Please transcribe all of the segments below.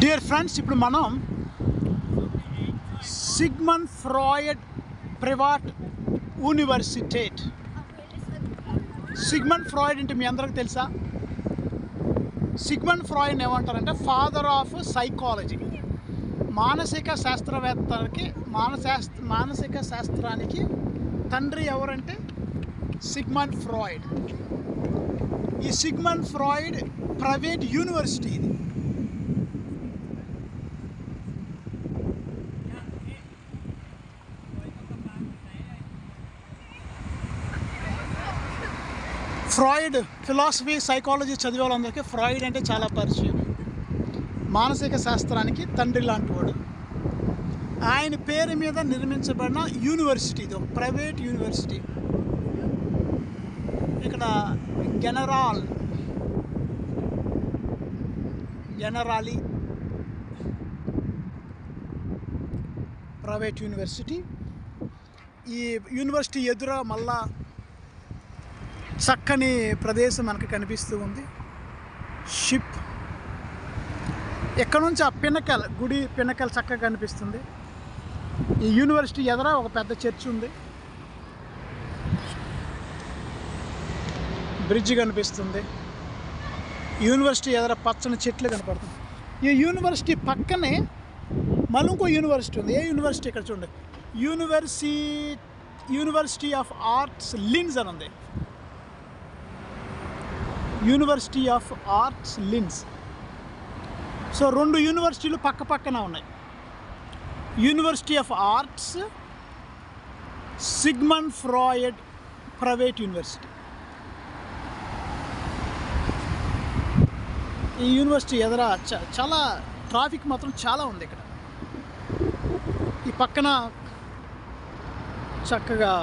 Dear friends, ఇప్పుడు మనం Sigmund Freud private యూనివర్సిటేట్. సిగ్మండ్ ఫ్రాయిడ్ అంటే మీ అందరికీ తెలుసా? సిగ్మండ్ ఫ్రాయిడ్ ఏమంటారంటే ఫాదర్ ఆఫ్ సైకాలజీ. మానసిక శాస్త్రవేత్తలకి మానసిక శాస్త్రానికి తండ్రి ఎవరంటే సిగ్మండ్ ఫ్రాయిడ్. ఈ సిగ్మండ్ ఫ్రాయిడ్ ప్రైవేట్ యూనివర్సిటీ ఇది. ఫ్రాయిడ్ ఫిలాసఫీ సైకాలజీ చదివే వాళ్ళందరికీ ఫ్రాయిడ్ అంటే చాలా పరిచయం. మానసిక శాస్త్రానికి తండ్రి లాంటి వాడు. ఆయన పేరు మీద నిర్మించబడిన యూనివర్సిటీ ఇది, ఒక ప్రైవేట్ యూనివర్సిటీ. ఇక్కడ జనరాలి ప్రైవేట్ యూనివర్సిటీ. ఈ యూనివర్సిటీ ఎదుర మళ్ళా చక్కని ప్రదేశం మనకు కనిపిస్తూ ఉంది. షిప్ ఎక్కడ నుంచి ఆ గుడి పిన్నకల్ చక్కగా కనిపిస్తుంది. ఈ యూనివర్సిటీ ఎదుర ఒక పెద్ద చర్చ్ ఉంది, బ్రిడ్జ్ కనిపిస్తుంది. యూనివర్సిటీ ఎదుర పచ్చని చెట్లు కనపడుతుంది. ఈ యూనివర్సిటీ పక్కనే మళ్ళీ ఇంకో యూనివర్సిటీ ఉంది. ఏ యూనివర్సిటీ? ఇక్కడ చూడండి, యూనివర్సిటీ ఆఫ్ ఆర్ట్స్ లిన్స్ అని ఉంది. University of arts Linz. So రెండు యూనివర్సిటీలు పక్క పక్కన ఉన్నాయి. University of arts, Sigmund Freud private university. ఈ యూనివర్సిటీ ఎదుర చాలా ట్రాఫిక్ మాత్రం చాలా ఉంది. ఇక్కడ ఈ పక్కన చక్కగా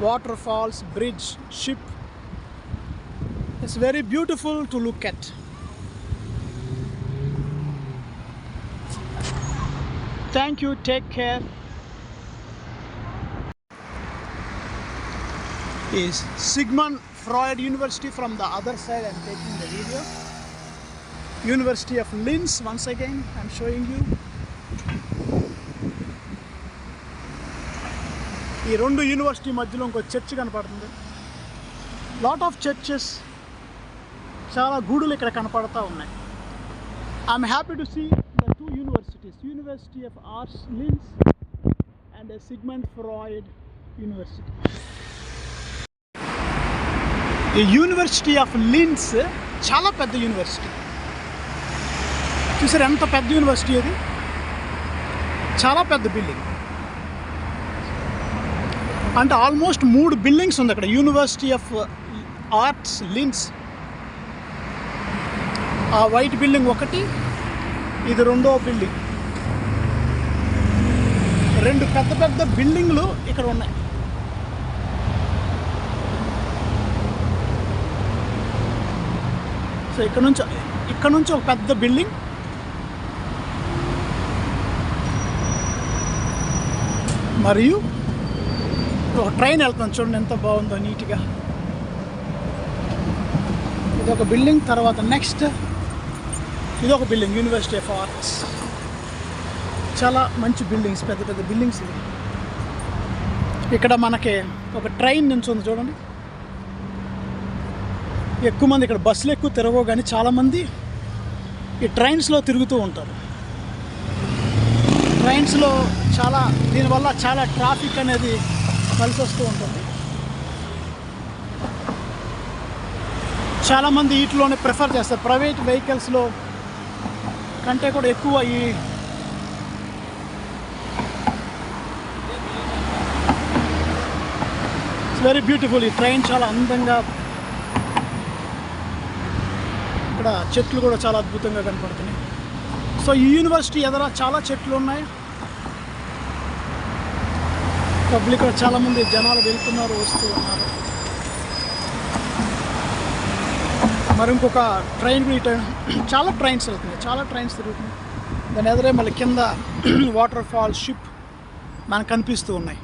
waterfalls, bridge, ship. It's very beautiful to look at. Thank you. Take care. Is Sigmund Freud University from the other side. I'm taking the video. University of Linz once again. I'm showing you. ఈ రెండు university మధ్యలో ఇంకో church కనపడుతుంది. Lot of churches, చాలా గూడులు ఇక్కడ కనపడతా ఉన్నాయి. I'm happy to see the two universities, university of arts Linz and Sigmund Freud university. ఈ యూనివర్సిటీ ఆఫ్ లిన్స్ చాలా పెద్ద యూనివర్సిటీ. చూసారు ఎంత పెద్ద యూనివర్సిటీ అది? చాలా పెద్ద బిల్డింగ్. అంటే ఆల్మోస్ట్ 3 బిల్డింగ్స్ ఉంది అక్కడ. యూనివర్సిటీ ఆఫ్ ఆర్ట్స్ లిన్స్, ఆ వైట్ బిల్డింగ్ ఒకటి, ఇది రెండో బిల్డింగ్. 2 పెద్ద పెద్ద బిల్డింగ్లు ఇక్కడ ఉన్నాయి. సో ఇక్కడ నుంచి ఒక పెద్ద బిల్డింగ్, మరియు ఒక ట్రైన్ వెళ్తుంది. చూడండి ఎంత బాగుందో, నీట్గా. ఇది ఒక బిల్డింగ్. తర్వాత నెక్స్ట్ ఇది ఒక బిల్డింగ్, యూనివర్సిటీ ఆఫ్ ఆర్ట్స్. చాలా మంచి బిల్డింగ్స్, పెద్ద పెద్ద బిల్డింగ్స్ ఇవి. ఇక్కడ మనకి ఒక ట్రైన్ నుంచి ఉంది చూడండి. ఎక్కువ మంది ఇక్కడ బస్సులు ఎక్కువ తిరగవు, కానీ చాలామంది ఈ ట్రైన్స్లో తిరుగుతూ ఉంటారు. ట్రైన్స్లో దీనివల్ల చాలా ట్రాఫిక్ అనేది కలిసి వస్తూ ఉంటుంది. చాలామంది వీటిలోనే ప్రిఫర్ చేస్తారు. ప్రైవేట్ వెహికల్స్లో కంటే కూడా ఎక్కువ ఇట్స్ వెరీ బ్యూటిఫుల్. ఈ ట్రైన్ చాలా అందంగా, ఇక్కడ చెట్లు కూడా చాలా అద్భుతంగా కనపడుతున్నాయి. సో ఈ యూనివర్సిటీ ఎదుర చాలా చెట్లు ఉన్నాయి. పబ్లిక్ చాలామంది జనాలు వెళ్తున్నారు, వస్తూ ఉన్నారు. మరి ఇంకొక ట్రైన్ కూడా చాలా ట్రైన్స్ వెళ్తున్నాయి, చాలా ట్రైన్స్ తిరుగుతున్నాయి. దాని ఎదురే మళ్ళీ కింద వాటర్ ఫాల్, షిప్ మనకు కనిపిస్తూ ఉన్నాయి.